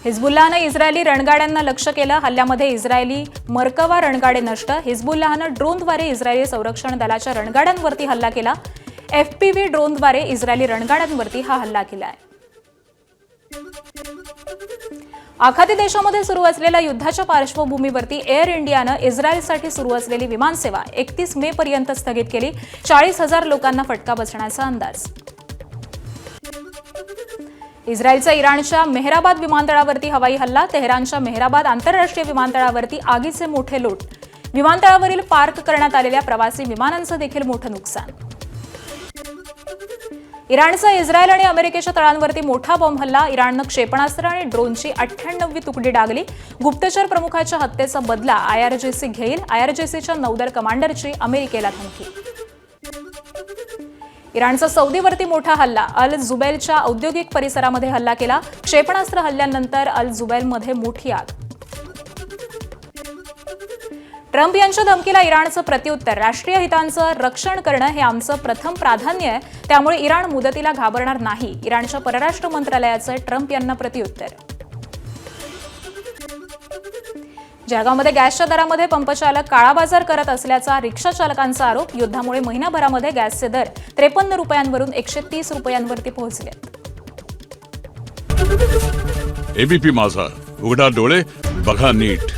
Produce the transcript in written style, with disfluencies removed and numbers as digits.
हिजबुल्लाहनं Israeli रणगाड्यांना लक्ष्य केलं. हल्ल्यामध्ये इस्रायली मर्कवा रणगाडे नष्ट. हिजबुल्लाहनं ड्रोनद्वारे इस्रायली संरक्षण दलाच्या रणगाड्यांवरती हल्ला केला. FPV ड्रोनद्वारे इस्रायली रणगाड्यांवरती हा हल्ला केलाय. आखाती देशामध्ये सुरू असलेल्या युद्धाच्या पार्श्वभूमीवरती एअर इंडियानं इस्रायलसाठी सुरू असलेली विमानसेवा 31 मे पर्यंत स्थगित केली. 40,000 लोकांना फटका बसण्याचा अंदाज. इस्रायलचा इराणच्या मेहराबाद विमानतळावरती हवाई हल्ला. तेहरानच्या मेहराबाद आंतरराष्ट्रीय विमानतळावरती आगीचे मोठे लोट. विमानतळावरील पार्क करण्यात आलेल्या प्रवासी विमानांचं देखील मोठं नुकसान. इराणचा इस्रायल आणि अमेरिकेच्या तळांवरती मोठा बॉम्ब हल्ला. इराणनं क्षेपणास्त्र आणि ड्रोनची 98वी तुकडी डागली. गुप्तचर प्रमुखाच्या हत्येचा बदला IRGC घेईल. IRGCच्या नौदल कमांडरची अमेरिकेला धमकी. इराणचा सौदीवरती मोठा हल्ला. अल जुबैलच्या औद्योगिक परिसरामध्ये हल्ला केला. क्षेपणास्त्र हल्ल्यानंतर अल जुबैलमध्ये मोठी आग. ट्रम्प यांच्या धमकीला इराणचं प्रत्युत्तर. राष्ट्रीय हितांचं रक्षण करणं हे आमचं प्रथम प्राधान्य आहे, त्यामुळे इराण मुदतीला घाबरणार नाही. इराणच्या परराष्ट्र मंत्रालयाचं ट्रम्प यांना प्रत्युत्तर. जळगावमध्ये गॅसच्या दरामध्ये पंपचालक काळाबाजार करत असल्याचा रिक्षा चालकांचा आरोप. युद्धामुळे महिनाभरामध्ये गॅसचे दर 53 रुपयांवरून 130 रुपयांवरती पोहोचले. ABP माझा, उघडा डोळे बघा नीट.